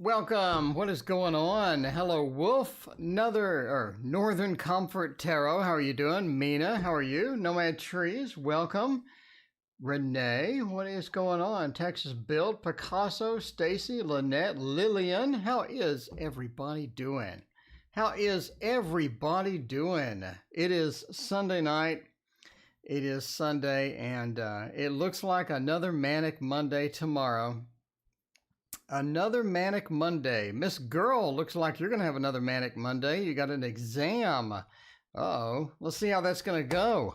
Welcome. What is going on? Hello, Wolf. Northern Comfort Tarot. How are you doing? Mina, how are you? Nomad Trees, welcome. Renee, what is going on? Texas Build, Picasso, Stacy, Lynette, Lillian. How is everybody doing? How is everybody doing? It is Sunday night. It is Sunday, and it looks like another manic Monday tomorrow. Another manic Monday. Miss Girl, looks like you're going to have another manic Monday. You got an exam. Uh-oh. Let's see how that's going to go.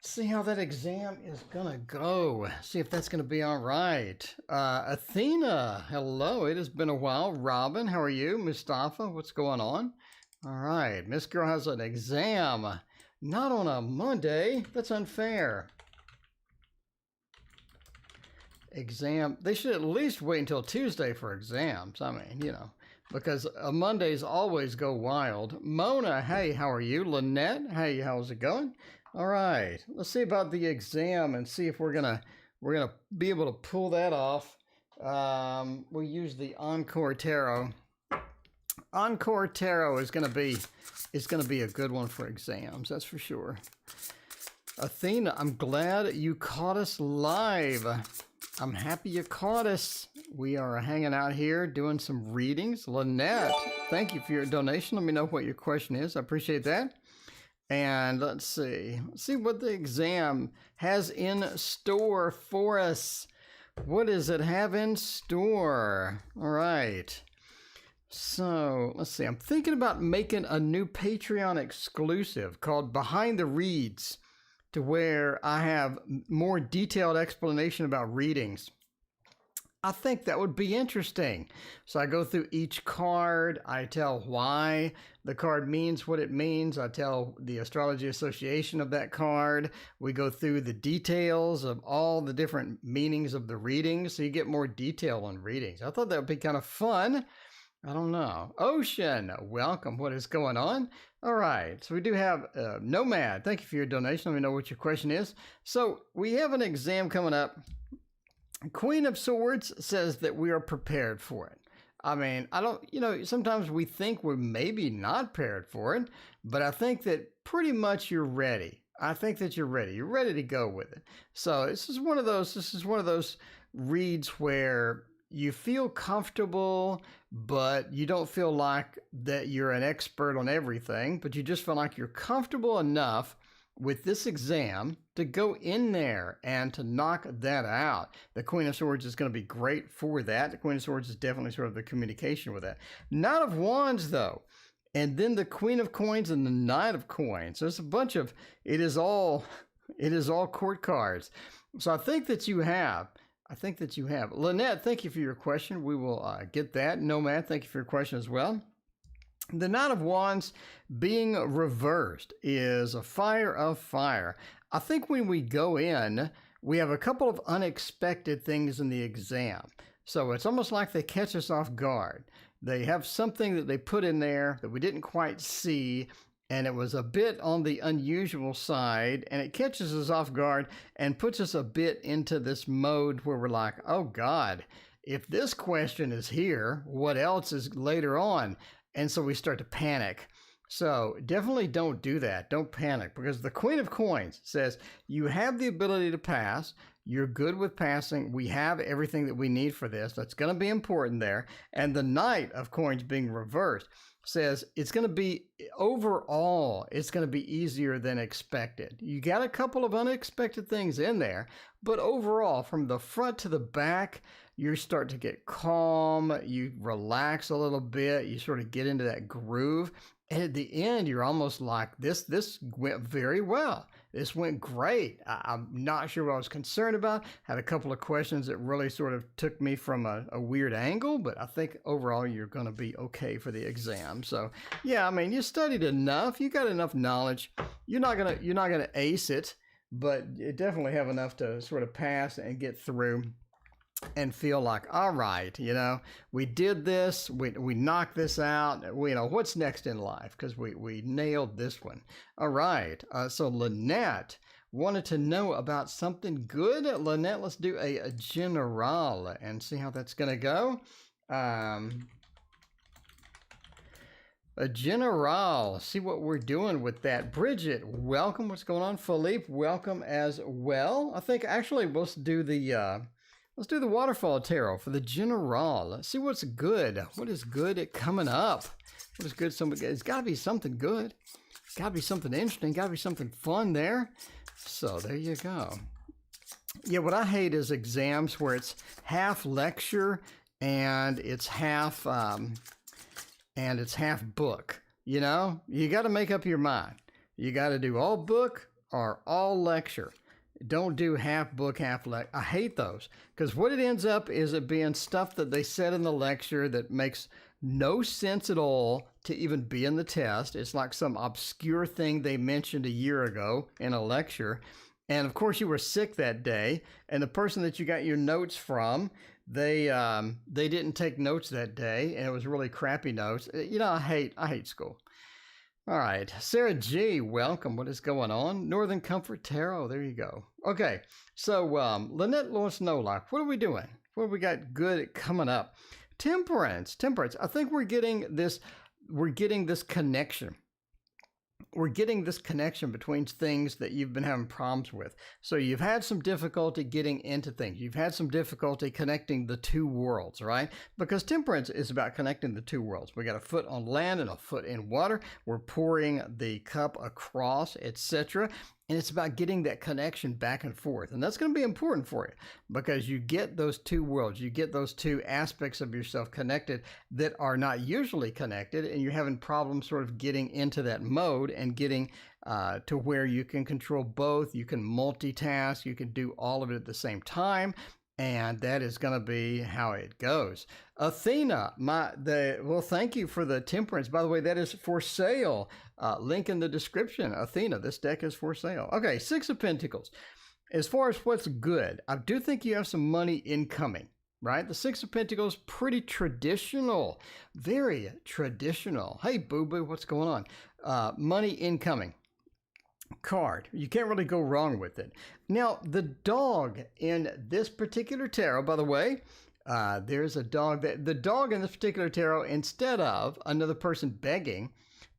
See how that exam is going to go. See if that's going to be all right. Athena, hello. It has been a while. Robin, how are you? Mustafa, what's going on? All right. Miss Girl has an exam. Not on a Monday. That's unfair. Exam. They should at least wait until Tuesday for exams. I mean, you know, because Mondays always go wild. Mona, hey, how are you? Lynette, hey, how's it going? All right, let's see about the exam and see if we're gonna be able to pull that off. We'll use the Encore Tarot. Encore Tarot is gonna be a good one for exams. That's for sure. Athena, I'm glad you caught us live. I'm happy you caught us. We are hanging out here doing some readings. Lynette, thank you for your donation. Let me know what your question is. I appreciate that. And let's see what the exam has in store for us. What does it have in store? All right. So let's see. I'm thinking about making a new Patreon exclusive called Behind the Reads, to where I have more detailed explanation about readings. I think that would be interesting. So I go through each card. I tell why the card means what it means. I tell the astrology association of that card. We go through the details of all the different meanings of the readings, so you get more detail on readings. I thought that would be kind of fun. I don't know. Ocean, welcome. What is going on? All right. So we do have Nomad. Thank you for your donation. Let me know what your question is. So we have an exam coming up. Queen of Swords says that we are prepared for it. I mean, sometimes we think we're maybe not prepared for it, but I think that pretty much you're ready. I think that you're ready. You're ready to go with it. So this is one of those reads where you feel comfortable, but you don't feel like that you're an expert on everything, but you just feel like you're comfortable enough with this exam to go in there and to knock that out. The Queen of Swords is going to be great for that. The Queen of Swords is definitely sort of the communication with that. Knight of Wands, though, and then the Queen of Coins and the Knight of Coins. There's a bunch of, it is all court cards. So I think that you have. Lynette, thank you for your question. We will get that. Nomad, thank you for your question as well. The Knight of Wands being reversed is a fire of fire. I think when we go in, we have a couple of unexpected things in the exam. So it's almost like they catch us off guard. They have something that they put in there that we didn't quite see, and it was a bit on the unusual side, and it catches us off guard and puts us a bit into this mode where we're like, oh God, if this question is here, what else is later on? And so we start to panic. So definitely don't do that. Don't panic, because the Queen of Coins says you have the ability to pass. You're good with passing. We have everything that we need for this. That's going to be important there. And the Knight of Coins being reversed says it's going to be, overall, it's going to be easier than expected. You got a couple of unexpected things in there, but overall, from the front to the back, you start to get calm, you relax a little bit, you sort of get into that groove. And at the end, you're almost like, this went very well. This went great. I'm not sure what I was concerned about. Had a couple of questions that really sort of took me from a weird angle, but I think overall you're going to be okay for the exam. So yeah, I mean, you studied enough. You got enough knowledge. You're not gonna ace it, but you definitely have enough to sort of pass and get through and feel like, all right, we did this, we knocked this out, what's next in life, because we nailed this one. All right, so Lynette wanted to know about something good. Lynette, let's do a general and see how that's going to go. Um, a general. See what we're doing with that. Bridget, welcome. What's going on? Philippe, welcome as well. I think actually let's do the waterfall tarot for the general. Let's see what's good. What is good coming up? What is good? It's got to be something good. Got to be something interesting. Got to be something fun there. So there you go. Yeah, what I hate is exams where it's half lecture and it's half book. You know, you got to make up your mind. You got to do all book or all lecture. Don't do half book, half lecture. I hate those because what it ends up is it being stuff that they said in the lecture that makes no sense at all to even be in the test. It's like some obscure thing they mentioned a year ago in a lecture. And of course you were sick that day, and the person that you got your notes from, they didn't take notes that day, and it was really crappy notes. You know, I hate school. All right, Sarah G, welcome. What is going on? Northern Comfort Tarot, there you go. Okay, so Lynette wants to know, like, what are we doing? What have we got good coming up? Temperance. I think we're getting this connection. We're getting this connection between things that you've been having problems with. So you've had some difficulty getting into things. You've had some difficulty connecting the two worlds, right? Because temperance is about connecting the two worlds. We got a foot on land and a foot in water. We're pouring the cup across, etc. And it's about getting that connection back and forth. And that's going to be important for you because you get those two worlds. You get those two aspects of yourself connected that are not usually connected. And you're having problems sort of getting into that mode and getting to where you can control both. You can multitask. You can do all of it at the same time. And that is going to be how it goes. Athena, well, thank you for the temperance. By the way, that is for sale. Link in the description. Athena, this deck is for sale. Okay, Six of Pentacles. As far as what's good, I do think you have some money incoming, right? The Six of Pentacles, pretty traditional. Very traditional. Hey, boo-boo, what's going on? Money incoming. Card. You can't really go wrong with it. Now, the dog in this particular tarot, by the way, there's a dog. The dog in this particular tarot, instead of another person begging,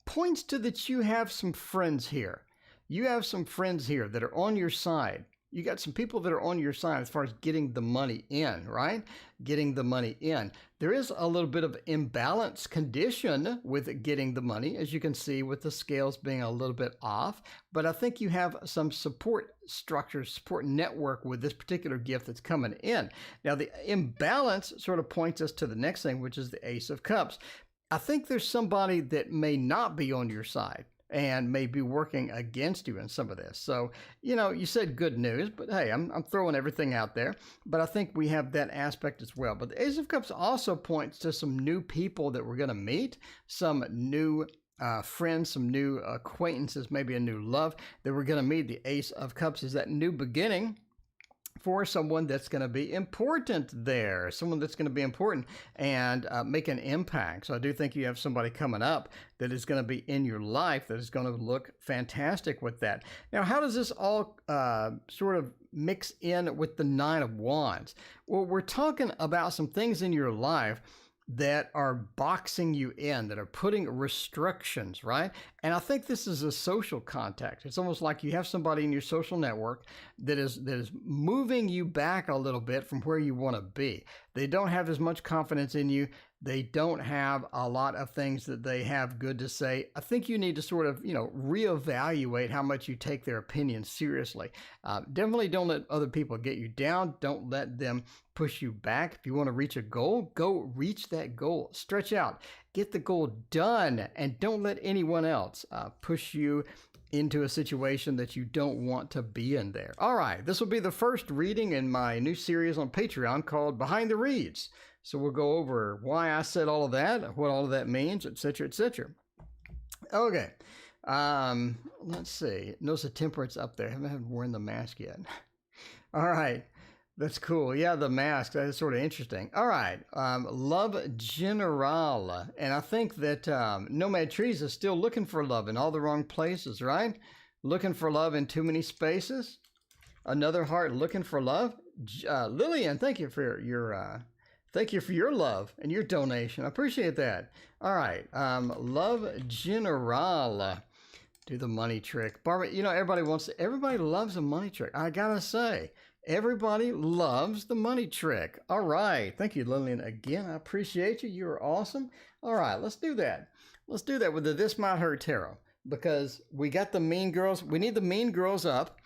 points to that you have some friends here. You have some friends here that are on your side. You got some people that are on your side as far as getting the money in, right? Getting the money in. There is a little bit of imbalance condition with getting the money, as you can see with the scales being a little bit off. But I think you have some support structure, support network with this particular gift that's coming in. Now, the imbalance sort of points us to the next thing, which is the Ace of Cups. I think there's somebody that may not be on your side and may be working against you in some of this. So, you know, you said good news, but hey, I'm throwing everything out there. But I think we have that aspect as well. But the Ace of Cups also points to some new people that we're going to meet, some new friends, some new acquaintances, maybe a new love that we're going to meet. The Ace of Cups is that new beginning for someone that's going to be important there, someone that's going to be important and make an impact. So I do think you have somebody coming up that is going to be in your life that is going to look fantastic with that. Now, how does this all sort of mix in with the Nine of Wands? Well, we're talking about some things in your life that are boxing you in, that are putting restrictions, right? And I think this is a social contact. It's almost like you have somebody in your social network that is moving you back a little bit from where you want to be. They don't have as much confidence in you. They don't have a lot of things that they have good to say. I think you need to sort of, you know, reevaluate how much you take their opinion seriously. Definitely don't let other people get you down. Don't let them push you back. If you want to reach a goal, go reach that goal. Stretch out. Get the goal done, and don't let anyone else push you into a situation that you don't want to be in there. All right, this will be the first reading in my new series on Patreon called Behind the Reads. So we'll go over why I said all of that, what all of that means, etc., etc. Okay, let's see. Notice the temperance up there. I haven't worn the mask yet. All right. That's cool. Yeah, the mask. That is sort of interesting. All right. Love General. And I think that Nomad Trees is still looking for love in all the wrong places, right? Looking for love in too many spaces. Another heart looking for love. Lillian, thank you for your Thank you for your love and your donation. I appreciate that. All right. Love General. Do the money trick. Barbara, everybody loves a money trick. I gotta say, everybody loves the money trick. All right. Thank you, Lillian, again. I appreciate you. You're awesome. All right, let's do that. Let's do that with the This Might Hurt Tarot, because we got the Mean Girls. We need the Mean Girls up.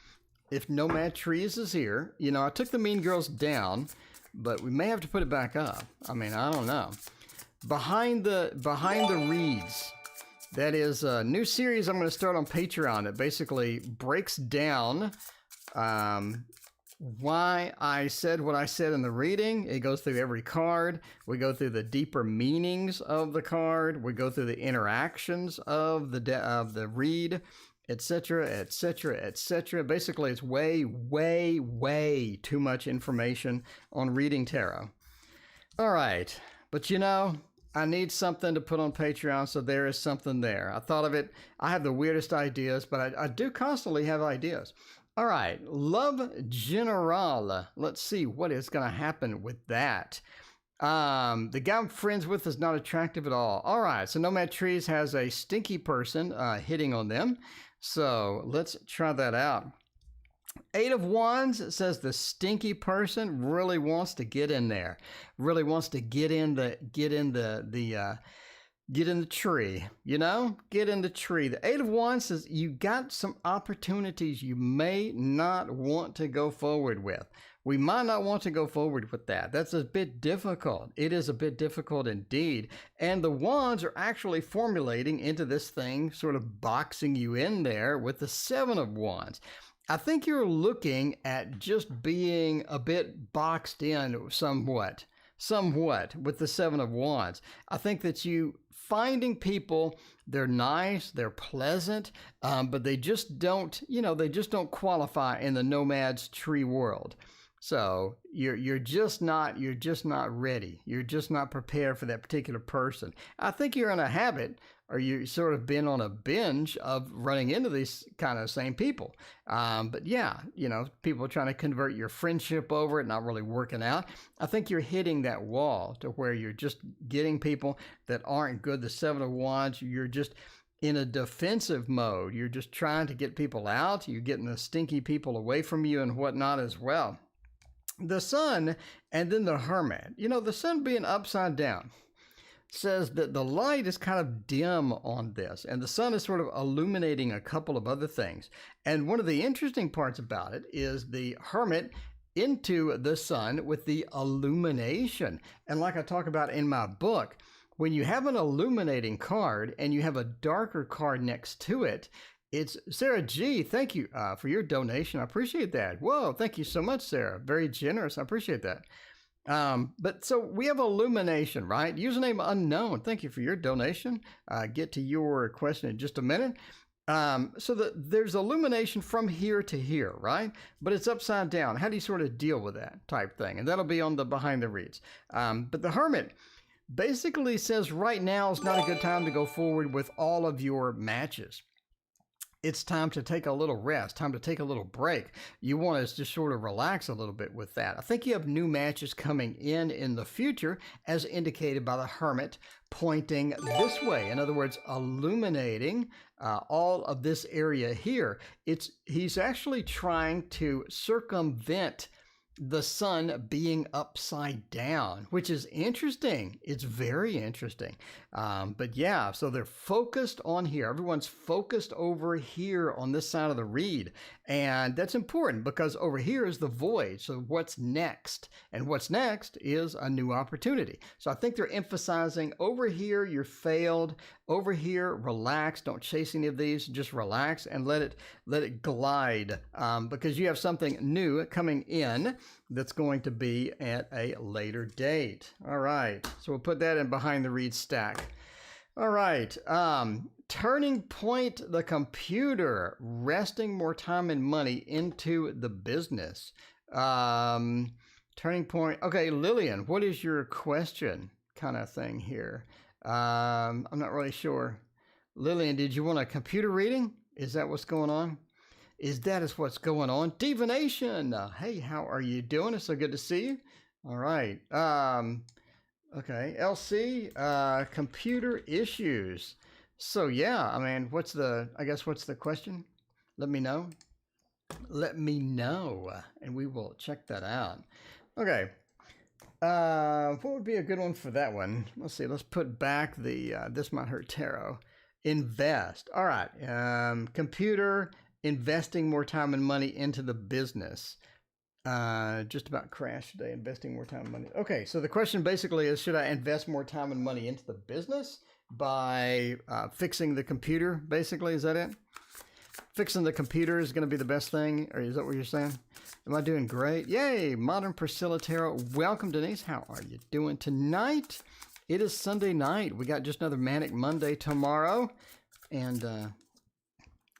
If Nomad Trees is here, I took the Mean Girls down, but we may have to put it back up. I mean, I don't know. Behind the Reads. That is a new series I'm going to start on Patreon that basically breaks down why I said what I said in the reading. It goes through every card. We go through the deeper meanings of the card. We go through the interactions of the read, etc., etc., etc. Basically, it's way, way, way too much information on reading tarot. All right, but I need something to put on Patreon, so there is something there. I thought of it. I have the weirdest ideas, but I do constantly have ideas. All right, Love General. Let's see what is going to happen with that. The guy I'm friends with is not attractive at all. All right, so Nomad Trees has a stinky person hitting on them. So let's try that out. Eight of Wands says the stinky person really wants to get in there, really wants to get in the tree, get in the tree. The Eight of Wands says you got some opportunities you may not want to go forward with. We might not want to go forward with that. That's a bit difficult. It is a bit difficult indeed. And the Wands are actually formulating into this thing, sort of boxing you in there with the Seven of Wands. I think you're looking at just being a bit boxed in somewhat with the Seven of Wands. I think that you finding people, they're nice, they're pleasant, but they just don't, qualify in the Nomad's tree world. So you're just not ready. You're just not prepared for that particular person. I think you're in a habit, or you sort of been on a binge of running into these kind of same people. But yeah, people trying to convert your friendship over it, not really working out. I think you're hitting that wall to where you're just getting people that aren't good. The Seven of Wands, you're just in a defensive mode. You're just trying to get people out. You're getting the stinky people away from you and whatnot as well. The Sun and then the Hermit. The Sun being upside down says that the light is kind of dim on this, and the Sun is sort of illuminating a couple of other things. And one of the interesting parts about it is the Hermit into the Sun with the illumination. And like I talk about in my book, when you have an illuminating card and you have a darker card next to it, it's Sarah G. Thank you for your donation. I appreciate that. Whoa, thank you so much, Sarah. Very generous. I appreciate that. But so we have illumination, right? Username unknown. Thank you for your donation. Get to your question in just a minute. So there's illumination from here to here, right? But it's upside down. How do you sort of deal with that type thing? And that'll be on the Behind the Reads. But the Hermit basically says right now is not a good time to go forward with all of your matches. It's time to take a little rest, time to take a little break. You want to just sort of relax a little bit with that. I think you have new matches coming in the future, as indicated by the Hermit pointing this way. In other words, illuminating all of this area here. He's actually trying to circumvent the Sun being upside down, which is interesting. It's very interesting. But yeah, so they're focused on here. Everyone's focused over here on this side of the read. And that's important because over here is the void. So what's next? And what's next is a new opportunity. So I think they're emphasizing over here, you're failed. Over here, relax. Don't chase any of these. Just relax and let it glide because you have something new coming in that's going to be at a later date. All right. So we'll put that in Behind the Read stack. All right. Turning point, the computer, resting more time and money into the business. Turning point. Okay, Lillian, what is your question kind of thing here? I'm not really sure. Lillian, did you want a computer reading? Is that what's going on? Is what's going on? Divination. Hey, how are you doing? It's so good to see you. All right. Okay. LC, computer issues. So yeah, I mean, what's the question? Let me know. Let me know, and we will check that out. Okay. What would be a good one for that one? Let's see. Let's put back the This Might Hurt Tarot. Invest. All right. Computer, investing more time and money into the business. Just about crashed today. Investing more time and money. Okay, so the question basically is, should I invest more time and money into the business by fixing the computer? Basically, is that it? Fixing the computer is going to be the best thing, or is that what you're saying? Am I doing great? Yay! Modern Priscilla Tarot. Welcome, Denise. How are you doing tonight? It is Sunday night. We got just another Manic Monday tomorrow, and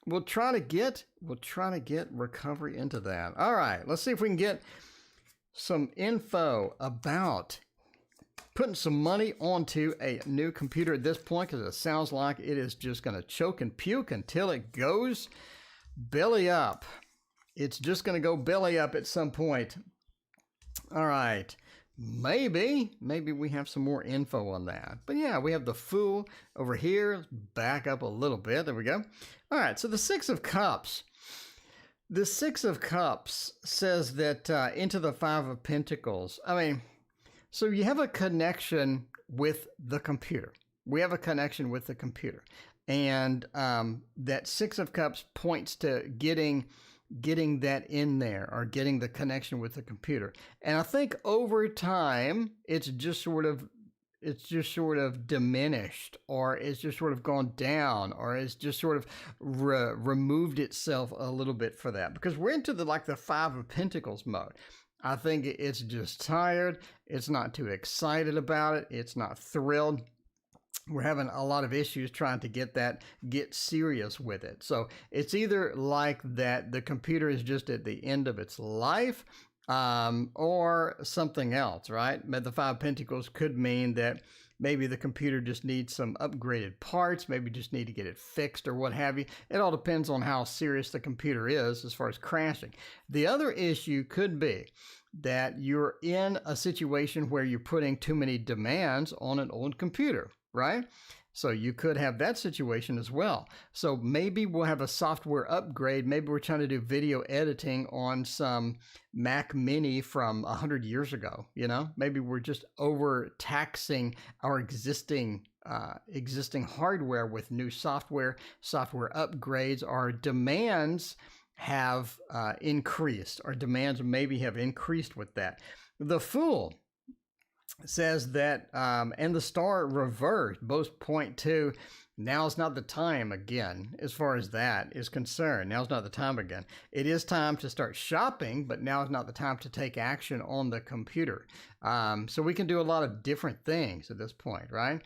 we'll try to get recovery into that. All right, let's see if we can get some info about putting some money onto a new computer at this point, because it sounds like it is just going to choke and puke until it goes belly up. It's just going to go belly up at some point. All right. Maybe we have some more info on that. But yeah, we have the Fool over here. Let's back up a little bit. There we go. All right, so the Six of Cups. The Six of Cups says that into the Five of Pentacles. I mean, so you have a connection with the computer. We have a connection with the computer. And that Six of Cups points to getting that in there, or getting the connection with the computer. And I think over time, it's just sort of diminished, or it's just sort of gone down, or it's just sort of removed itself a little bit for that, because we're into the Five of Pentacles mode. I think it's just tired. It's not too excited about it. It's not thrilled. We're having a lot of issues trying to get serious with it. So it's either like that the computer is just at the end of its life, or something else, right? But the Five of Pentacles could mean that maybe the computer just needs some upgraded parts, maybe just need to get it fixed or what have you. It all depends on how serious the computer is as far as crashing. The other issue could be that you're in a situation where you're putting too many demands on an old computer, right? So you could have that situation as well. So maybe we'll have a software upgrade. Maybe we're trying to do video editing on some Mac Mini from 100 years ago, you know? Maybe we're just overtaxing our existing hardware with new software upgrades. Our demands have increased. Our demands maybe have increased with that. The Fool says that, and the Star reversed, both point to now's not the time again, as far as that is concerned. Now's not the time again. It is time to start shopping, but now is not the time to take action on the computer. So we can do a lot of different things at this point, right?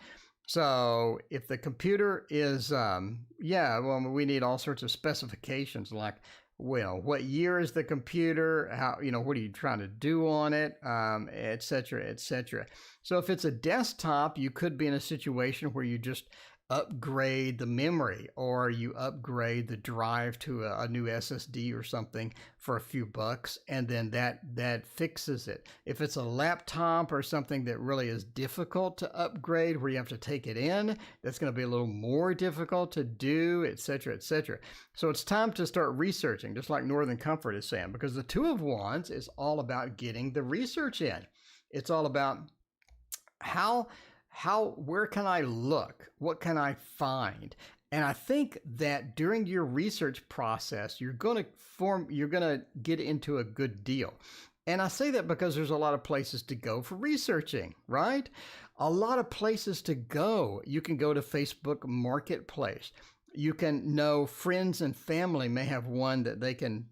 So if the computer is, we need all sorts of specifications, like, well, what year is the computer? How, what are you trying to do on it? Et cetera, et cetera. So if it's a desktop, you could be in a situation where you just upgrade the memory, or you upgrade the drive to a new SSD or something for a few bucks, and then that fixes it. If it's a laptop or something that really is difficult to upgrade, where you have to take it in, that's going to be a little more difficult to do, etc., etc. So it's time to start researching, just like Northern Comfort is saying, because the Two of Wands is all about getting the research in. It's all about where can I look? What can I find? And I think that during your research process, you're going to get into a good deal. And I say that because there's a lot of places to go for researching, right? A lot of places to go. You can go to Facebook Marketplace. You can know friends and family may have one that they can,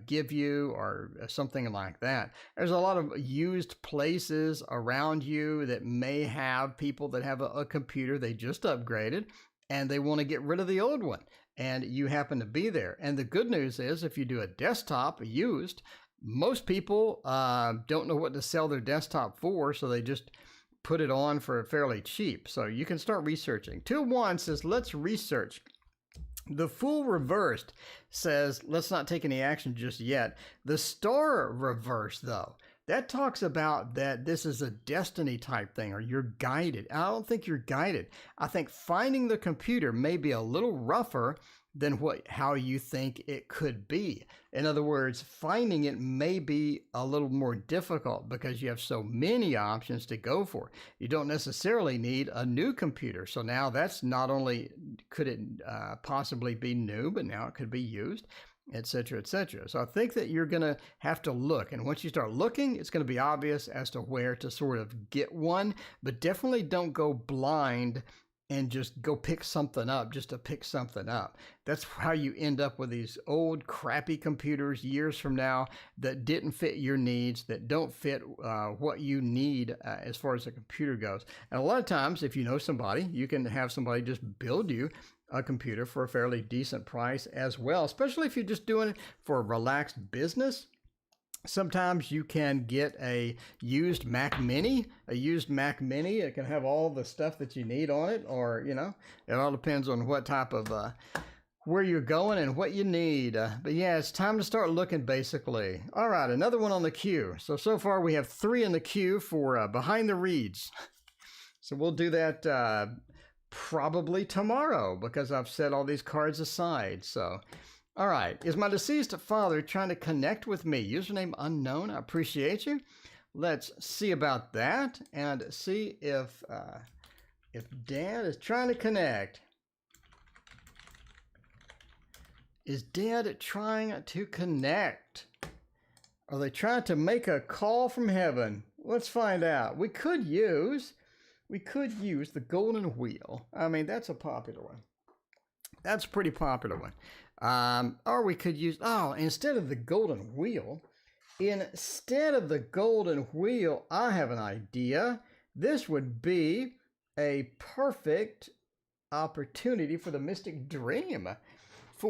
give you, or something like that. There's a lot of used places around you that may have people that have a computer they just upgraded and they want to get rid of the old one, and you happen to be there. And the good news is, if you do a desktop used, most people don't know what to sell their desktop for, so they just put it on for fairly cheap. So you can start researching. 2 of Wands says, let's research. The Fool reversed says, let's not take any action just yet. The Star reversed, though. that talks about that this is a destiny type thing, or you're guided. I don't think you're guided. I think finding the computer may be a little rougher than how you think it could be. In other words, finding it may be a little more difficult because you have so many options to go for. You don't necessarily need a new computer. So now that's not only could it possibly be new, but now it could be used, etc., etc. So I think that you're going to have to look. And once you start looking, it's going to be obvious as to where to sort of get one. But definitely don't go blind and just go pick something up just to pick something up. That's how you end up with these old crappy computers years from now that didn't fit your needs, that don't fit what you need as far as a computer goes. And a lot of times, if you know somebody, you can have somebody just build you a computer for a fairly decent price as well, especially if you're just doing it for a relaxed business. Sometimes you can get a used Mac Mini. It can have all the stuff that you need on it, or, you know, it all depends on what type of, where you're going and what you need. But yeah, it's time to start looking, basically. All right, another one on the queue. So far we have 3 in the queue for Behind the Reads. So we'll do that probably tomorrow because I've set all these cards aside. So, all right. Is my deceased father trying to connect with me? Username unknown. I appreciate you. Let's see about that and see if Dad is trying to connect. Is Dad trying to connect? Are they trying to make a call from heaven? Let's find out. We could use the golden wheel. I mean, that's a popular one. That's a pretty popular one. Or we could use, instead of the golden wheel, I have an idea. This would be a perfect opportunity for the mystic dream. We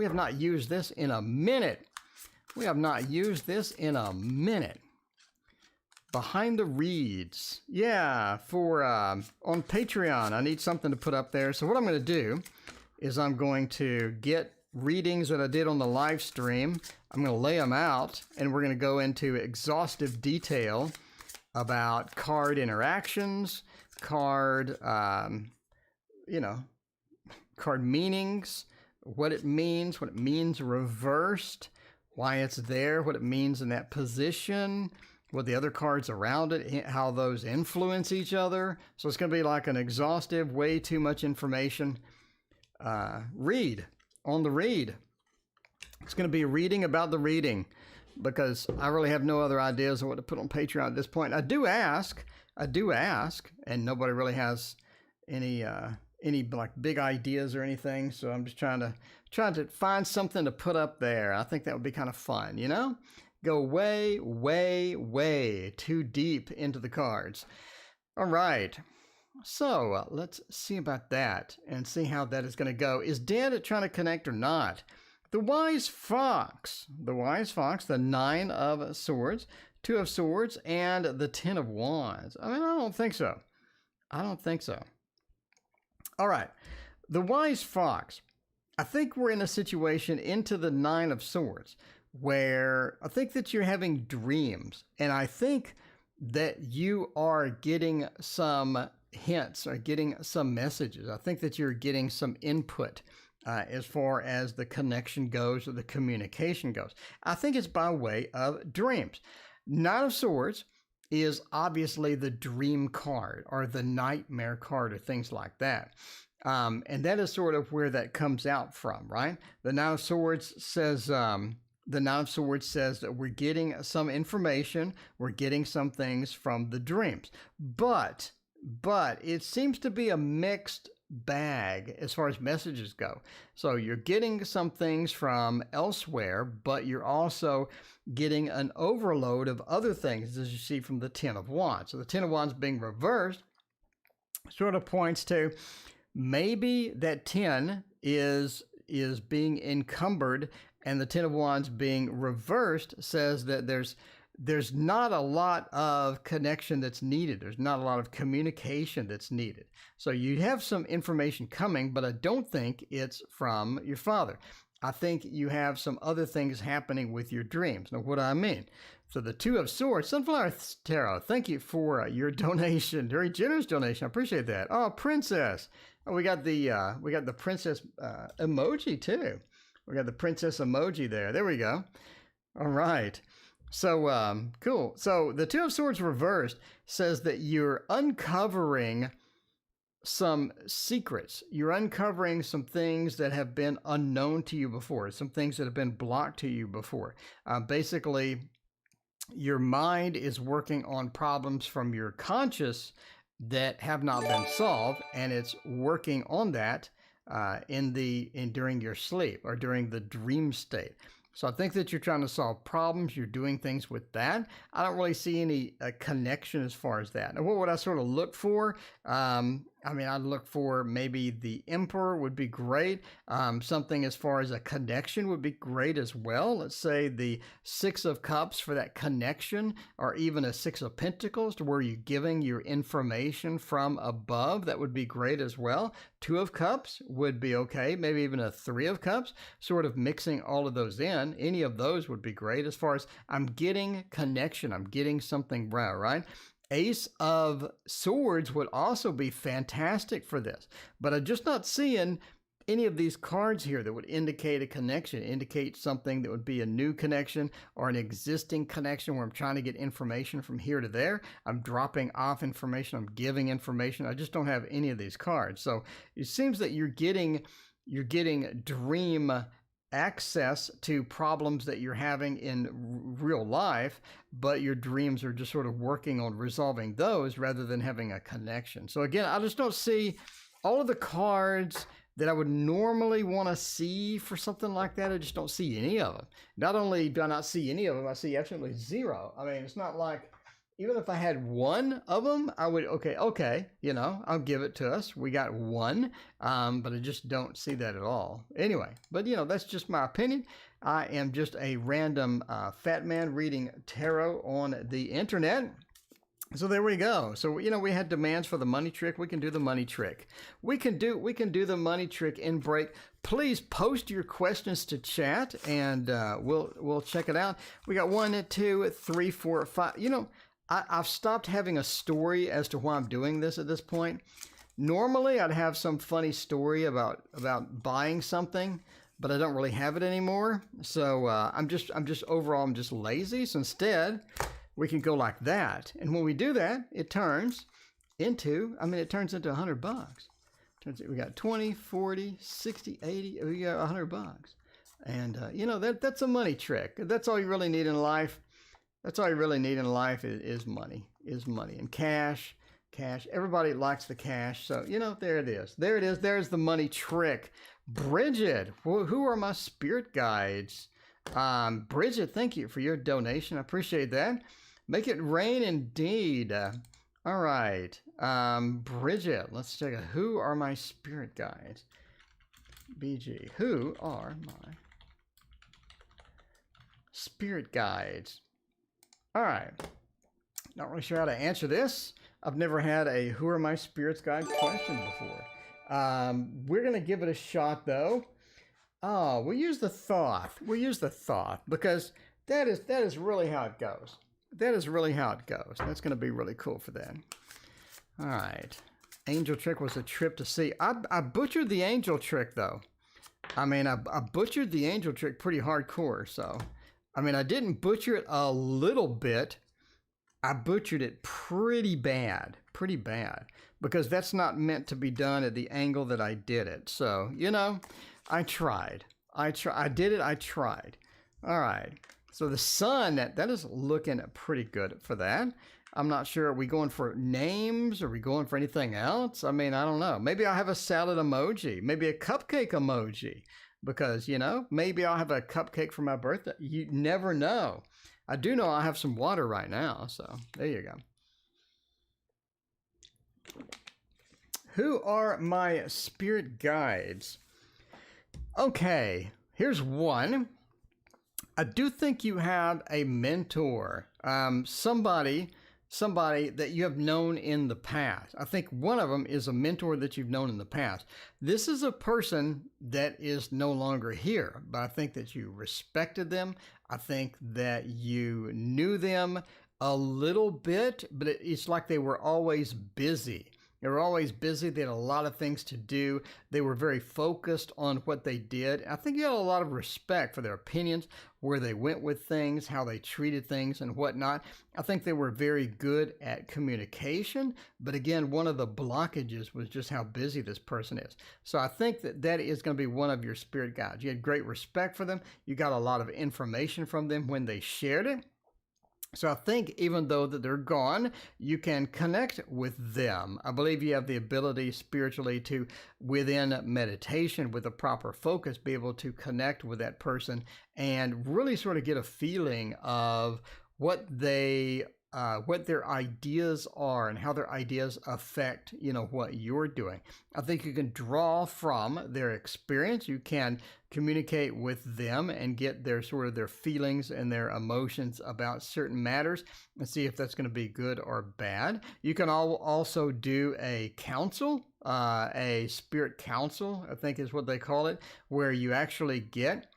have not used this in a minute. Behind the Reads. Yeah, for on Patreon, I need something to put up there. So what I'm going to do is I'm going to get readings that I did on the live stream. I'm going to lay them out, and we're going to go into exhaustive detail about card interactions, card meanings, what it means reversed, why it's there, what it means in that position, what the other cards around it, how those influence each other. So it's going to be like an exhaustive, way too much information read on the read. It's going to be a reading about the reading because I really have no other ideas of what to put on Patreon at this point. I do ask, and nobody really has any like big ideas or anything. So I'm just trying to find something to put up there. I think that would be kind of fun, you know? Go way, way, way too deep into the cards. All right. So let's see about that and see how that is going to go. Is Dad trying to connect or not? The Wise Fox, the 9 of Swords, 2 of Swords, and the 10 of Wands. I mean, I don't think so. All right. The Wise Fox. I think we're in a situation into the 9 of Swords where I think that you're having dreams, and I think that you are getting some hints or getting some messages. I think that you're getting some input as far as the connection goes or the communication goes. I think it's by way of dreams. 9 of Swords is obviously the dream card or the nightmare card or things like that. And that is sort of where that comes out from, right? The 9 of Swords says that we're getting some information, we're getting some things from the dreams. But it seems to be a mixed bag as far as messages go. So you're getting some things from elsewhere, but you're also getting an overload of other things, as you see from the 10 of Wands. So the 10 of Wands being reversed sort of points to maybe that 10 is being encumbered, and the 10 of Wands being reversed says that there's not a lot of connection that's needed. There's not a lot of communication that's needed. So you have some information coming, but I don't think it's from your father. I think you have some other things happening with your dreams. Now, what do I mean? So the Two of Swords, Sunflower Tarot, thank you for your donation. Very generous donation. I appreciate that. Oh, Princess. Oh, we got the princess emoji too. We got the princess emoji there. There we go. All right. So cool. So the Two of Swords reversed says that you're uncovering some secrets. You're uncovering some things that have been unknown to you before, some things that have been blocked to you before. Basically, your mind is working on problems from your conscious that have not been solved, and it's working on that during your sleep or during the dream state. So I think that you're trying to solve problems. You're doing things with that. I don't really see any connection as far as that. Now, what would I sort of look for? I'd look for maybe the Emperor would be great. Something as far as a connection would be great as well. Let's say the Six of Cups for that connection, or even a Six of Pentacles to where you're giving your information from above. That would be great as well. Two of Cups would be okay. Maybe even a Three of Cups, sort of mixing all of those in. Any of those would be great as far as I'm getting connection. I'm getting something right? Ace of Swords would also be fantastic for this, but I'm just not seeing any of these cards here that would indicate a connection, indicate something that would be a new connection or an existing connection where I'm trying to get information from here to there. I'm dropping off information. I'm giving information. I just don't have any of these cards. So it seems that you're getting dream access to problems that you're having in real life, but your dreams are just sort of working on resolving those rather than having a connection. So again, I just don't see all of the cards that I would normally want to see for something like that. I just don't see any of them. Not only do I not see any of them, I see absolutely zero. I mean, it's not like, even if I had one of them, I would, okay, I'll give it to us. We got one, but I just don't see that at all. Anyway, but that's just my opinion. I am just a random fat man reading tarot on the internet. So there we go. So, we had demands for the money trick. We can do the money trick. We can do the money trick in break. Please post your questions to chat, and we'll check it out. We got 1, 2, 3, 4, 5. I've stopped having a story as to why I'm doing this at this point. Normally, I'd have some funny story about buying something, but I don't really have it anymore. So I'm just lazy. So instead, we can go like that. And when we do that, it turns into $100. We got 20, 40, 60, 80, we got $100. And that's a money trick. That's all you really need in life. That's all you really need in life is money, and cash. Everybody likes the cash. So, there it is. There's the money trick. Bridget, who are my spirit guides? Bridget, thank you for your donation. I appreciate that. Make it rain indeed. All right. Bridget, let's check out. Who are my spirit guides? BG, who are my spirit guides? All right. Not really sure how to answer this. I've never had a who are my spirits guide question before. We're going to give it a shot, though. Oh, we'll use the thought. Because that is really how it goes. That's going to be really cool for that. All right. Angel trick was a trip to see. I butchered the angel trick, though. I butchered the angel trick pretty hardcore, so... I didn't butcher it a little bit. I butchered it pretty bad, because that's not meant to be done at the angle that I did it. So, I tried. I did it. I tried. All right. So the sun, that is looking pretty good for that. I'm not sure. Are we going for names? Are we going for anything else? I don't know. Maybe I'll have a salad emoji. Maybe a cupcake emoji. Because, maybe I'll have a cupcake for my birthday. You never know. I do know I have some water right now. So there you go. Who are my spirit guides? Okay, here's one. I do think you have a mentor. Somebody somebody that you have known in the past. I think one of them is a mentor that you've known in the past. This is a person that is no longer here, but I think that you respected them. I think that you knew them a little bit, but it's like they were always busy. They were always busy. They had a lot of things to do. They were very focused on what they did. I think you had a lot of respect for their opinions, where they went with things, how they treated things and whatnot. I think they were very good at communication. But again, one of the blockages was just how busy this person is. So I think that that is going to be one of your spirit guides. You had great respect for them. You got a lot of information from them when they shared it. So I think even though that they're gone, you can connect with them. I believe you have the ability spiritually to, within meditation, with a proper focus, be able to connect with that person and really sort of get a feeling of what their ideas are and how their ideas affect, what you're doing. I think you can draw from their experience. You can communicate with them and get their feelings and their emotions about certain matters and see if that's going to be good or bad. You can also do a council, a spirit council, I think is what they call it, where you actually get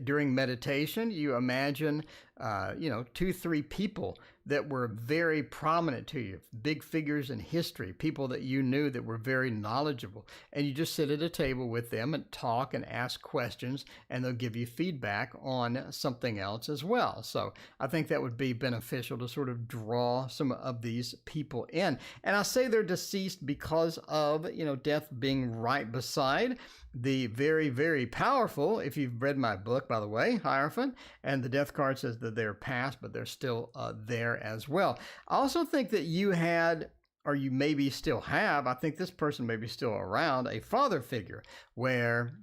during meditation, you imagine, 2-3 people that were very prominent to you, big figures in history, people that you knew that were very knowledgeable. And you just sit at a table with them and talk and ask questions, and they'll give you feedback on something else as well. So I think that would be beneficial to sort of draw some of these people in. And I say they're deceased because of, death being right beside the very, very powerful, if you've read my book, by the way, Hierophant, and the death card says that they're past, but they're still there as well. I also think that you had, or you maybe still have, I think this person may be still around, a father figure where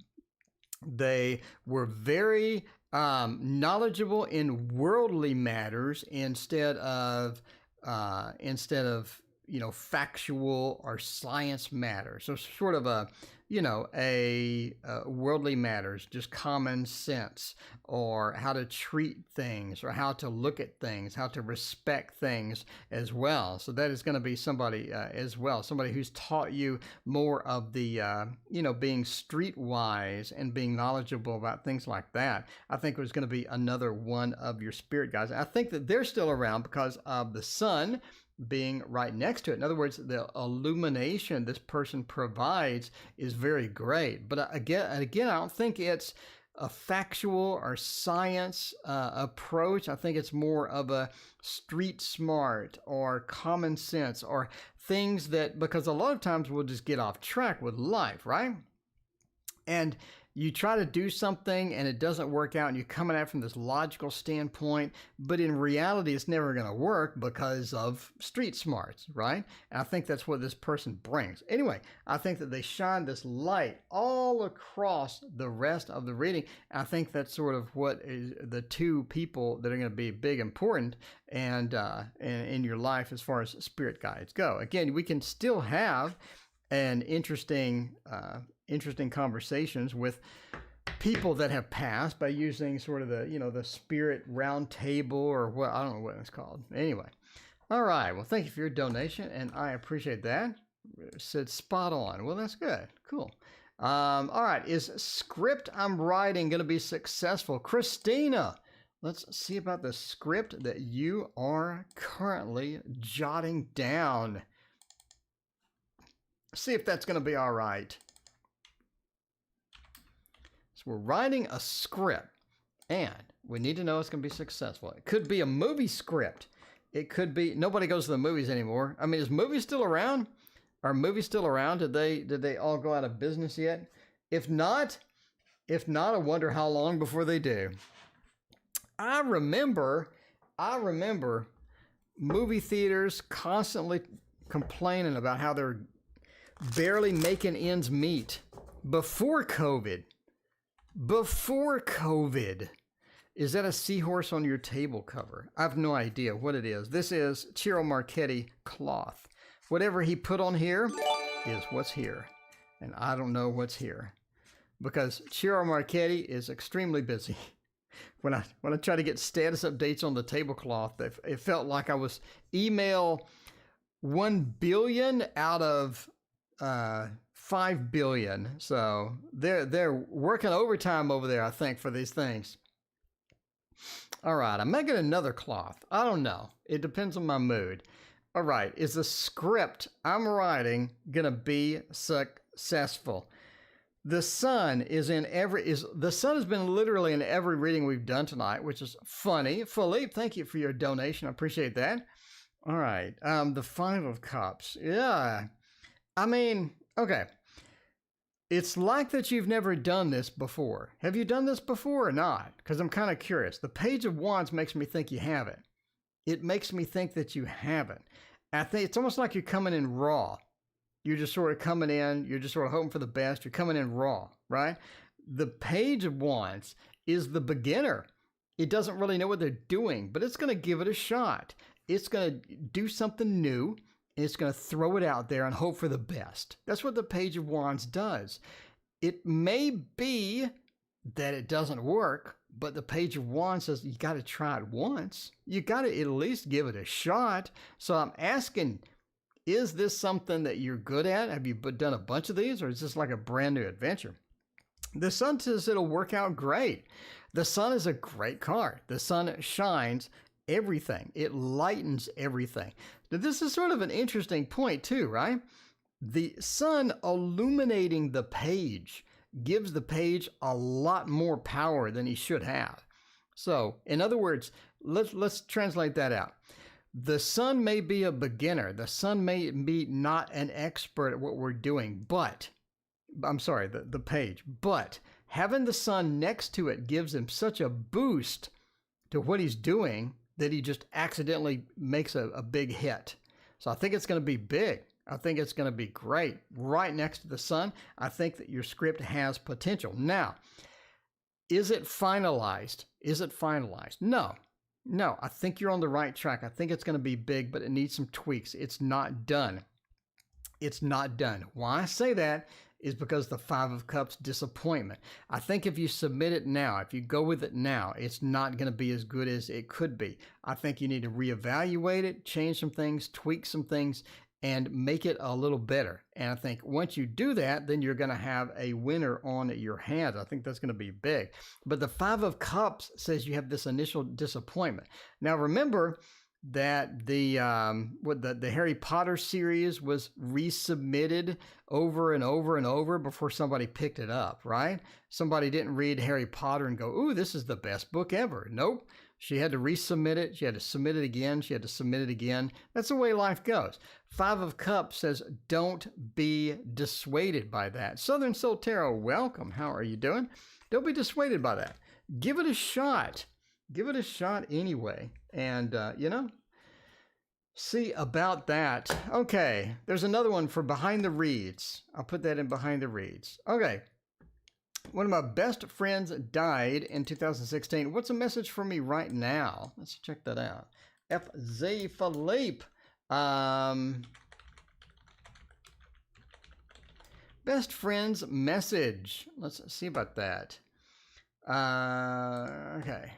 they were very knowledgeable in worldly matters instead of factual or science matters. So sort of a worldly matters, just common sense, or how to treat things, or how to look at things, how to respect things as well. So that is going to be somebody as well, somebody who's taught you more of the, being streetwise and being knowledgeable about things like that. I think it was going to be another one of your spirit guides. I think that they're still around because of the sun being right next to it. In other words, the illumination this person provides is very great. But again, I don't think it's a factual or science approach. I think it's more of a street smart or common sense or things that, because a lot of times we'll just get off track with life, right? And you try to do something and it doesn't work out, and you're coming at it from this logical standpoint, but in reality, it's never going to work because of street smarts, right? And I think that's what this person brings. Anyway, I think that they shine this light all across the rest of the reading. I think that's sort of what is the two people that are going to be big, important, and in your life as far as spirit guides go. Again, we can still have an interesting conversations with people that have passed by using sort of the spirit round table, or what, I don't know what it's called. Anyway. All right. Well, thank you for your donation, and I appreciate that. It said spot on. Well, that's good. Cool. All right. Is script I'm writing going to be successful? Christina, let's see about the script that you are currently jotting down. See if that's going to be all right. So we're writing a script, and we need to know it's going to be successful. It could be a movie script. It could be, nobody goes to the movies anymore. I mean, is movies still around? Are movies still around? Did they all go out of business yet? If not, I wonder how long before they do. I remember movie theaters constantly complaining about how they're barely making ends meet before COVID. Is that a seahorse on your table cover? I have no idea what it is. This is Ciro Marchetti cloth. Whatever he put on here is what's here. And I don't know what's here, because Ciro Marchetti is extremely busy. when I try to get status updates on the tablecloth, it felt like I was email 1 billion out of 5 billion. So they're working overtime over there, I think, for these things. All right, I'm making another cloth. I don't know. It depends on my mood. All right, is the script I'm writing gonna be successful? The sun the sun has been literally in every reading we've done tonight, which is funny. Philippe, thank you for your donation. I appreciate that. All right, the 5 of Cups. Yeah, I mean, okay. It's like that you've never done this before. Have you done this before or not? Because I'm kind of curious. The Page of Wands makes me think you haven't. It makes me think that you haven't. I think it's almost like you're coming in raw. You're just sort of coming in, you're just sort of hoping for the best. You're coming in raw, right? The Page of Wands is the beginner. It doesn't really know what they're doing, but it's going to give it a shot. It's going to do something new, and it's going to throw it out there and hope for the best. That's what the Page of Wands does. It may be that it doesn't work, but the Page of Wands says you got to try it once. You got to at least give it a shot. So I'm asking, is this something that you're good at? Have you done a bunch of these, or is this like a brand new adventure? The Sun says it'll work out great. The Sun is a great card. The Sun shines everything. It lightens everything. Now, this is sort of an interesting point too, right? The Sun illuminating the page gives the page a lot more power than he should have. So, in other words, let's translate that out. The Sun may be a beginner. The Sun may be not an expert at what we're doing, but, I'm sorry, the page, but having the Sun next to it gives him such a boost to what he's doing that he just accidentally makes a big hit. So I think it's going to be big. I think it's going to be great. Right next to the Sun, I think that your script has potential. Now, is it finalized? Is it finalized? No. No, I think you're on the right track. I think it's going to be big, but it needs some tweaks. It's not done. It's not done. Why I say that is because the 5 of Cups disappointment. I think if you submit it now, if you go with it now, it's not going to be as good as it could be. I think you need to reevaluate it, change some things, tweak some things, and make it a little better. And I think once you do that, then you're going to have a winner on your hands. I think that's going to be big. But the 5 of Cups says you have this initial disappointment. Now, remember that the Harry Potter series was resubmitted over and over and over before somebody picked it up, right? Somebody didn't read Harry Potter and go, ooh, this is the best book ever. Nope. She had to resubmit it. She had to submit it again. She had to submit it again. That's the way life goes. 5 of Cups says, don't be dissuaded by that. Southern Soul Tarot, welcome. How are you doing? Don't be dissuaded by that. Give it a shot. Give it a shot anyway. And, see about that. Okay, there's another one for Behind the Reads. I'll put that in Behind the Reads. Okay. One of my best friends died in 2016. What's a message for me right now? Let's check that out. FZ Philippe. Best friend's message. Let's see about that. Okay.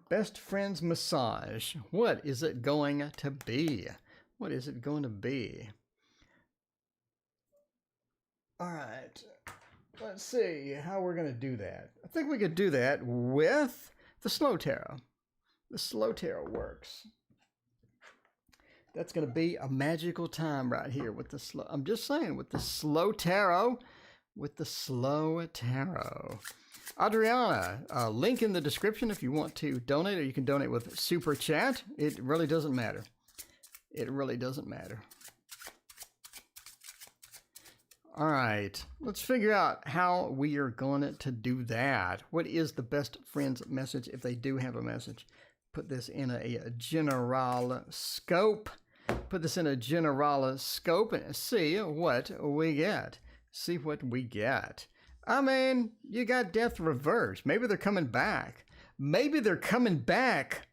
Best friend's massage. What is it going to be? What is it going to be? All right. Let's see how we're going to do that. I think we could do that with the Slow Tarot. The Slow Tarot works. That's going to be a magical time right here with the slow. I'm just saying, with the Slow Tarot. With the Slow Tarot. Adriana, link in the description if you want to donate, or you can donate with Super Chat. It really doesn't matter. It really doesn't matter. All right, let's figure out how we are going to do that. What is the best friend's message if they do have a message? Put this in a general scope. Put this in a general scope and see what we get. See what we get. I mean, you got death reversed. Maybe they're coming back. Maybe they're coming back.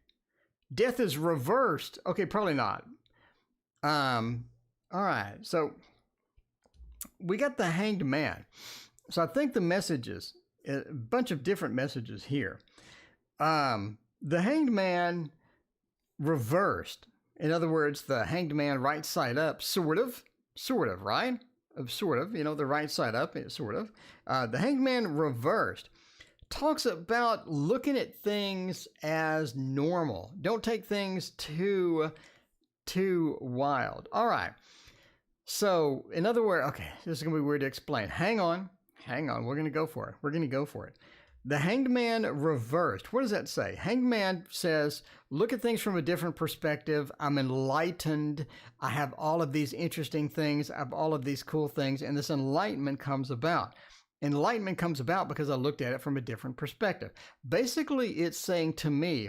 Death is reversed. Okay, probably not. All right, so we got the Hanged Man. So I think the messages, a bunch of different messages here. The Hanged Man reversed. In other words, the Hanged Man right side up, sort of, right? Sort of, the right side up, sort of. The Hanged Man reversed talks about looking at things as normal. Don't take things too wild. All right. So, in other words, okay, this is going to be weird to explain. Hang on. We're going to go for it. The Hanged Man reversed. What does that say? Hanged Man says, look at things from a different perspective. I'm enlightened. I have all of these interesting things. I have all of these cool things. And this enlightenment comes about. Enlightenment comes about because I looked at it from a different perspective. Basically, it's saying to me,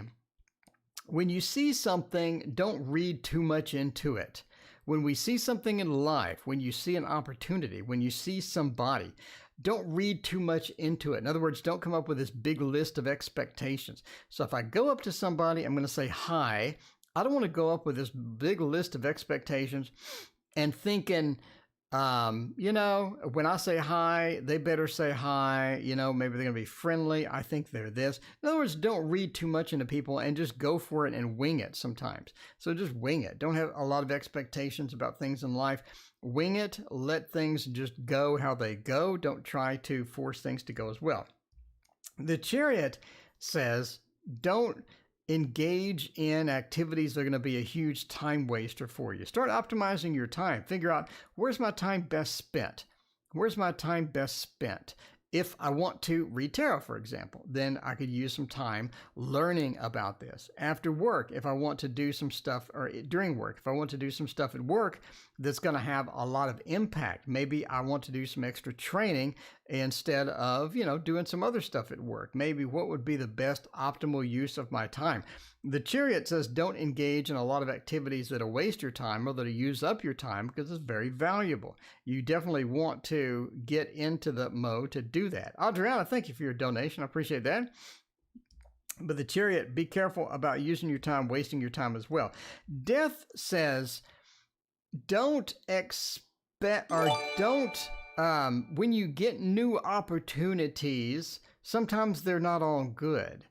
when you see something, don't read too much into it. When we see something in life, when you see an opportunity, when you see somebody, don't read too much into it. In other words, don't come up with this big list of expectations. So if I go up to somebody, I'm going to say hi. I don't want to go up with this big list of expectations and thinking, when I say hi, they better say hi. Maybe they're going to be friendly. I think they're this. In other words, don't read too much into people and just go for it and wing it sometimes. So just wing it. Don't have a lot of expectations about things in life. Wing it. Let things just go how they go. Don't try to force things to go as well. The Chariot says, don't engage in activities that are going to be a huge time waster for you. Start optimizing your time. Figure out, where's my time best spent? If I want to read tarot, for example, then I could use some time learning about this. After work, if I want to do some stuff, or during work, if I want to do some stuff at work that's going to have a lot of impact, maybe I want to do some extra training instead of, doing some other stuff at work. Maybe what would be the best optimal use of my time? The Chariot says don't engage in a lot of activities that'll waste your time or that'll use up your time because it's very valuable. You definitely want to get into the mode to do that. Adriana, thank you for your donation. I appreciate that. But the Chariot, be careful about using your time, wasting your time as well. Death says don't expect or don't, when you get new opportunities, sometimes they're not all good.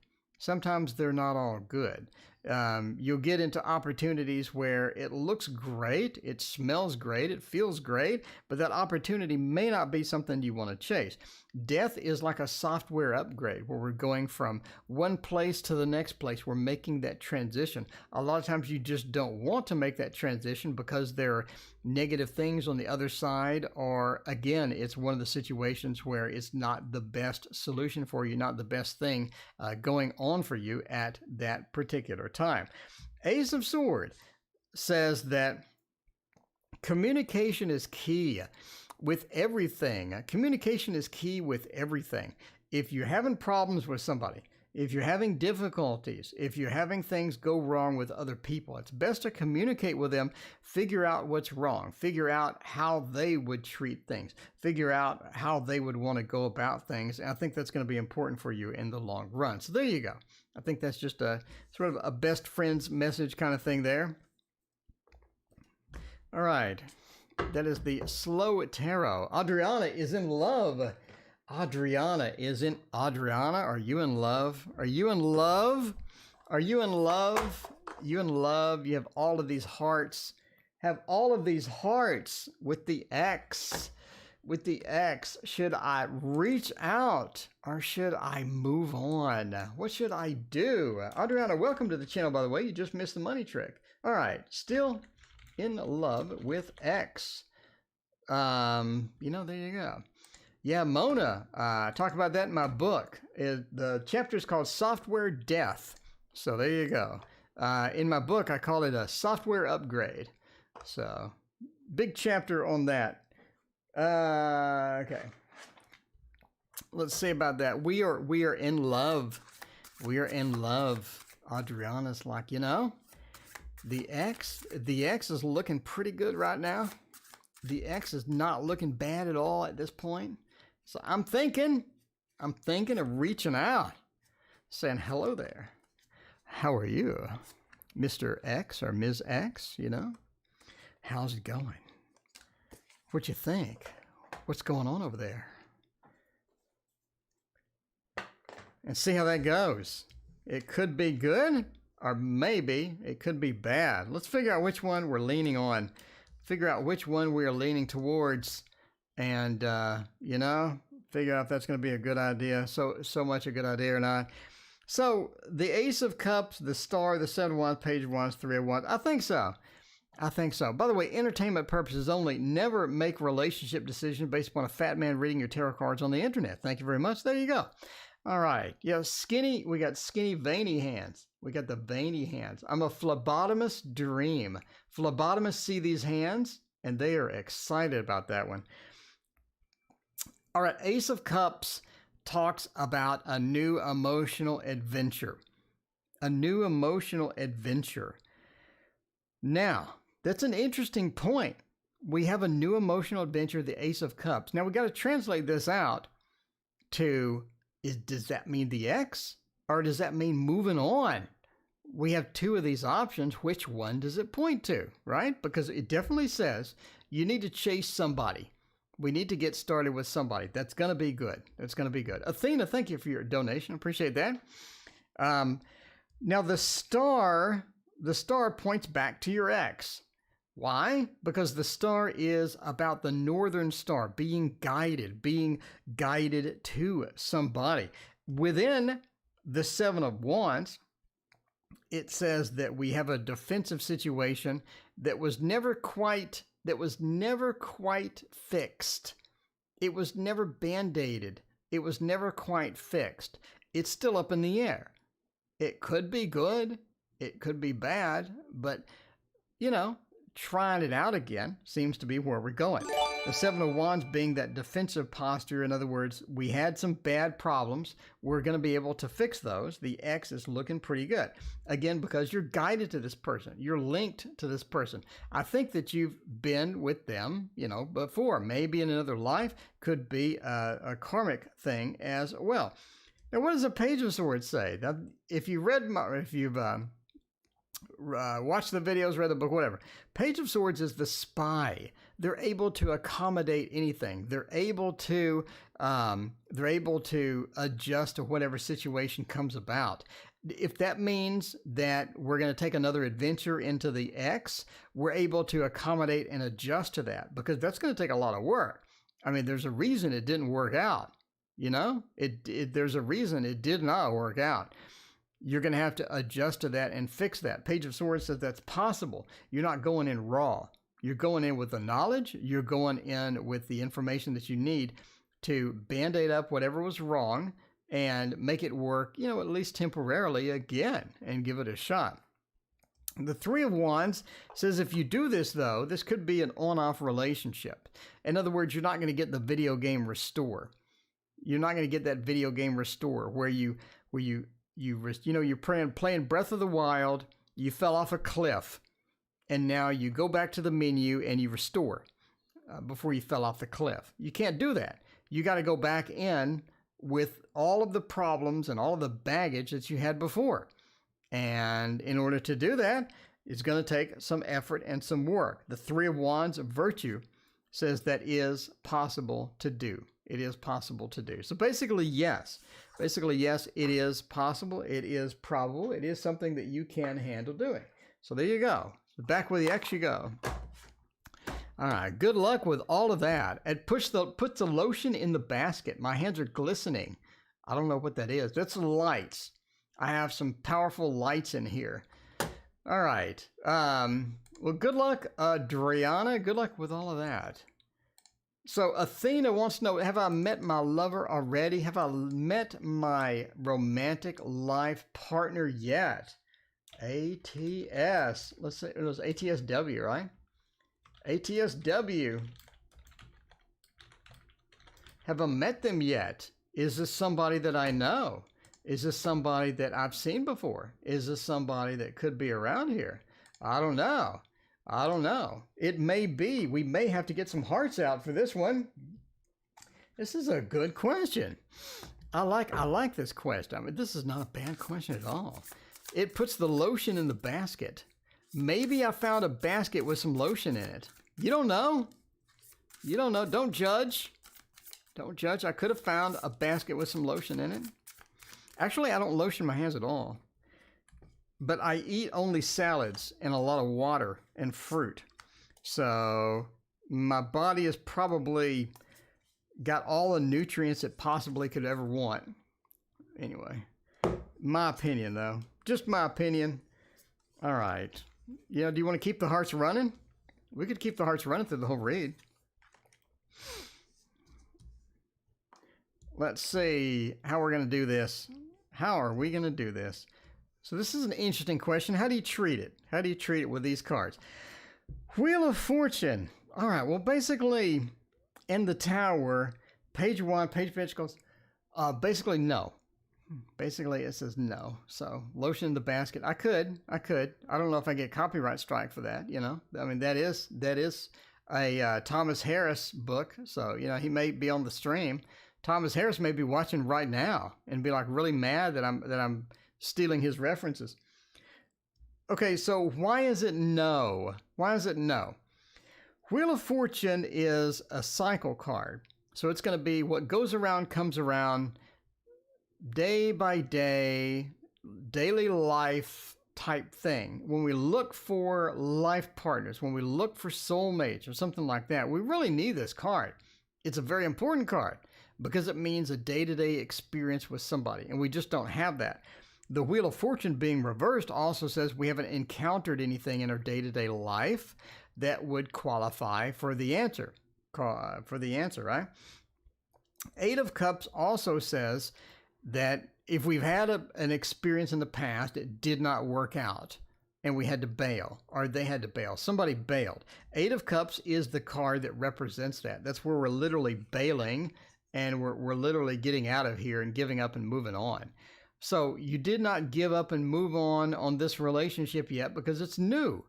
You'll get into opportunities where it looks great, it smells great, it feels great, but that opportunity may not be something you want to chase. Death is like a software upgrade where we're going from one place to the next place. We're making that transition. A lot of times you just don't want to make that transition because there are negative things on the other side, or again, it's one of the situations where it's not the best solution for you, not the best thing going on for you at that particular time. Ace of Swords says that communication is key with everything. Communication is key with everything. If you're having problems with somebody, if you're having difficulties, if you're having things go wrong with other people, it's best to communicate with them, figure out what's wrong, figure out how they would treat things, figure out how they would want to go about things. And I think that's going to be important for you in the long run. So there you go. I think that's just a sort of a best friends message kind of thing there. All right. That is the Slow Tarot. Adriana is in love. Adriana, are you in love? Are you in love? You have all of these hearts. Have all of these hearts with the X. Should I reach out or should I move on? What should I do? Adriana, welcome to the channel, by the way. You just missed the money trick. All right. Still in love with X. There you go. Yeah, Mona, I talk about that in my book. The chapter is called Software Death. So there you go. In my book, I call it a software upgrade. So big chapter on that. Okay. Let's see about that. We are in love. Adriana's like, the X is looking pretty good right now. The X is not looking bad at all at this point. So I'm thinking of reaching out, saying, hello there. How are you, Mr. X or Ms. X, How's it going? What you think? What's going on over there? And see how that goes. It could be good, or maybe it could be bad. Let's figure out which one we're leaning on. Figure out which one we are leaning towards, and you know, figure out if that's going to be a good idea. So much a good idea or not. So the Ace of Cups, the Star, the 7 of Wands, Page of Wands, 3 of Wands. I think so. I think so. By the way, entertainment purposes only. Never make relationship decisions based upon a fat man reading your tarot cards on the internet. Thank you very much. There you go. All right. Yeah, skinny. We got skinny, veiny hands. We got the veiny hands. I'm a phlebotomist dream. Phlebotomists see these hands, and they are excited about that one. All right. Ace of Cups talks about a new emotional adventure. A new emotional adventure. Now, that's an interesting point. We have a new emotional adventure, the Ace of Cups. Now, we got to translate this out to, does that mean the X? Or does that mean moving on? We have two of these options. Which one does it point to, right? Because it definitely says you need to chase somebody. We need to get started with somebody. That's going to be good. That's going to be good. Athena, thank you for your donation. Appreciate that. Now, the star points back to your ex. Why? Because the star is about the northern star, being guided to somebody. Within the 7 of Wands, it says that we have a defensive situation that was never quite fixed. It was never band-aided. It was never quite fixed. It's still up in the air. It could be good. It could be bad, but, you know, trying it out again seems to be where we're going. The 7 of Wands being that defensive posture. In other words, we had some bad problems. We're going to be able to fix those. The X is looking pretty good. Again, because you're guided to this person. You're linked to this person. I think that you've been with them, you know, before. Maybe in another life. Could be a karmic thing as well. Now, what does the Page of Swords say? Now, if you've watch the videos, read the book, whatever. Page of Swords is the spy. They're able to accommodate anything. They're able to adjust to whatever situation comes about. If that means that we're going to take another adventure into the X, we're able to accommodate and adjust to that, because that's going to take a lot of work. I mean, there's a reason it didn't work out. You know, there's a reason it did not work out. You're going to have to adjust to that and fix that. Page of Swords says that's possible. You're not going in raw. You're going in with the knowledge. You're going in with the information that you need to band-aid up whatever was wrong and make it work, you know, at least temporarily again, and give it a shot. The 3 of Wands says if you do this, though, this could be an on-off relationship. In other words, you're not going to get the video game Restore. You're not going to get that video game Restore where you're playing Breath of the Wild, you fell off a cliff, and now you go back to the menu and you restore before you fell off the cliff. You can't do that. You got to go back in with all of the problems and all of the baggage that you had before. And in order to do that, it's going to take some effort and some work. The 3 of Wands of Virtue says that is possible to do. It is possible to do. So basically, yes. Basically, yes, it is possible. It is probable. It is something that you can handle doing. So there you go. Back with the X you go. All right. Good luck with all of that. And put the lotion in the basket. My hands are glistening. I don't know what that is. That's lights. I have some powerful lights in here. All right. Well, good luck, Adriana. Good luck with all of that. So Athena wants to know, have I met my lover already? Have I met my romantic life partner yet? ATS. Let's say it was ATSW, right? ATSW. Have I met them yet? Is this somebody that I know? Is this somebody that I've seen before? Is this somebody that could be around here? I don't know. I don't know. It may be. We may have to get some hearts out for this one. This is a good question. I like this question. I mean, this is not a bad question at all. It puts the lotion in the basket. Maybe I found a basket with some lotion in it. You don't know. You don't know. Don't judge. Don't judge. I could have found a basket with some lotion in it. Actually, I don't lotion my hands at all. But I eat only salads and a lot of water and fruit. So my body has probably got all the nutrients it possibly could ever want. Anyway, my opinion though. Just my opinion. All right. Yeah, do you want to keep the hearts running? We could keep the hearts running through the whole read. Let's see how we're going to do this. How are we going to do this? So this is an interesting question. How do you treat it? How do you treat it with these cards? Wheel of Fortune. All right. Well, basically, in the Tower, Page of Wands, Page of Pentacles, basically no. Basically, it says no. So lotion in the basket. I could. I don't know if I get copyright strike for that. You know, I mean, that is a Thomas Harris book. So, you know, he may be on the stream. Thomas Harris may be watching right now and be like really mad that I'm stealing his references. Okay, so why is it no? Why is it no? Wheel of Fortune is a cycle card. So it's going to be what goes around comes around, day by day, daily life type thing. When we look for life partners, when we look for soulmates or something like that, we really need this card. It's a very important card because it means a day-to-day experience with somebody, and we just don't have that. The Wheel of Fortune being reversed also says we haven't encountered anything in our day-to-day life that would qualify for the answer. Right? Eight of Cups also says that if we've had an experience in the past, it did not work out and we had to bail, or they had to bail. Somebody bailed. Eight of Cups is the card that represents that. That's where we're literally bailing and we're literally getting out of here and giving up and moving on. So you did not give up and move on this relationship yet because it's new.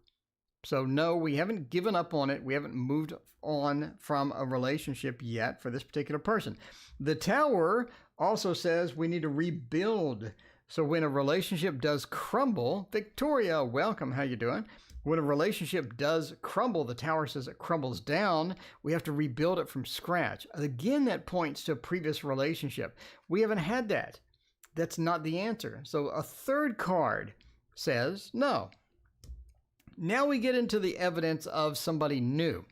So no, we haven't given up on it. We haven't moved on from a relationship yet for this particular person. The Tower also says we need to rebuild. So when a relationship does crumble, Victoria, welcome, how you doing? When a relationship does crumble, the Tower says it crumbles down, we have to rebuild it from scratch. Again, that points to a previous relationship. We haven't had that. That's not the answer. So a third card says no. Now we get into the evidence of somebody new.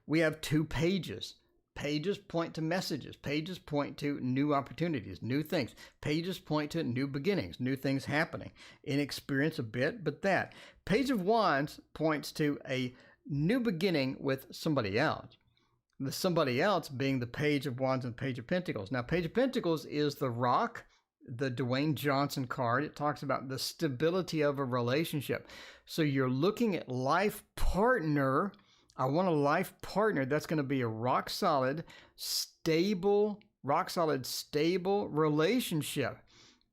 We have two pages. Pages point to messages. Pages point to new opportunities, new things. Pages point to new beginnings, new things happening. Inexperience a bit, but that. Page of Wands points to a new beginning with somebody else. The somebody else being the Page of Wands and Page of Pentacles. Now, Page of Pentacles is the rock, the Dwayne Johnson card. It talks about the stability of a relationship. So you're looking at life partner. I want a life partner that's going to be a rock solid, stable relationship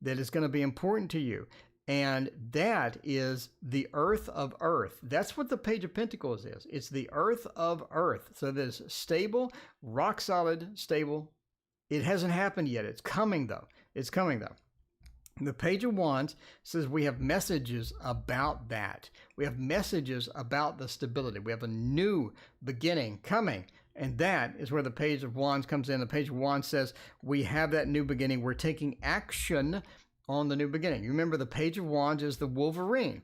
that is going to be important to you. And that is the earth of earth. That's what the Page of Pentacles is. It's the earth of earth. So there's stable, rock solid, stable. It hasn't happened yet. It's coming though. It's coming though. The Page of Wands says we have messages about that. We have messages about the stability. We have a new beginning coming. And that is where the Page of Wands comes in. The Page of Wands says we have that new beginning. We're taking action on the new beginning. You remember the Page of Wands is the Wolverine.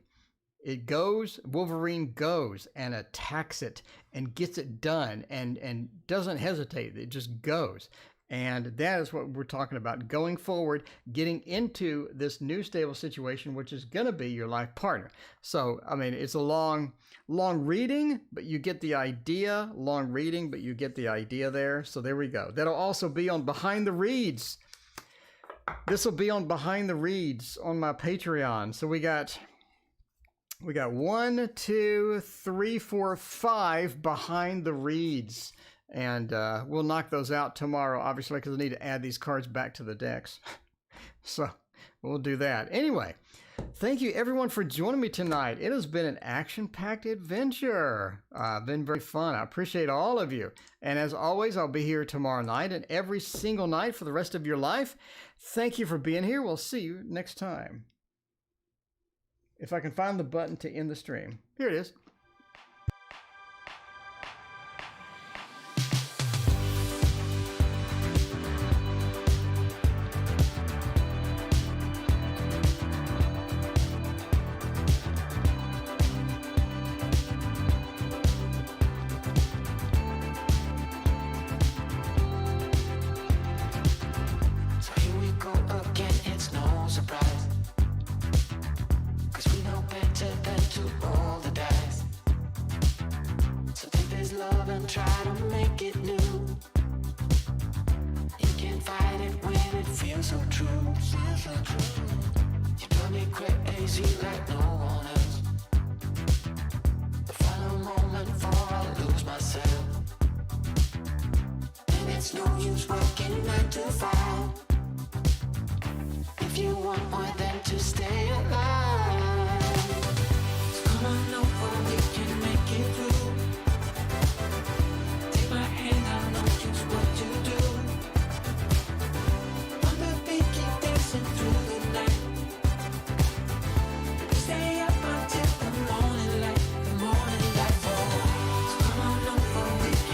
Wolverine goes and attacks it and gets it done and doesn't hesitate. It just goes. And that is what we're talking about going forward, getting into this new stable situation, which is going to be your life partner. So, I mean, it's a long reading, but you get the idea. Long reading, but you get the idea there. So there we go. That'll also be on Behind the Reads. This will be on Behind the Reads on my Patreon. So we got 1, 2, 3, 4, 5 Behind the Reads. And we'll knock those out tomorrow, obviously, because I need to add these cards back to the decks. So we'll do that. Anyway, thank you, everyone, for joining me tonight. It has been an action-packed adventure. Been very fun. I appreciate all of you. And as always, I'll be here tomorrow night and every single night for the rest of your life. Thank you for being here. We'll see you next time. If I can find the button to end the stream. Here it is. so true. You drive me crazy like no one else. The final moment before I lose myself. And it's no use working 9 to 5.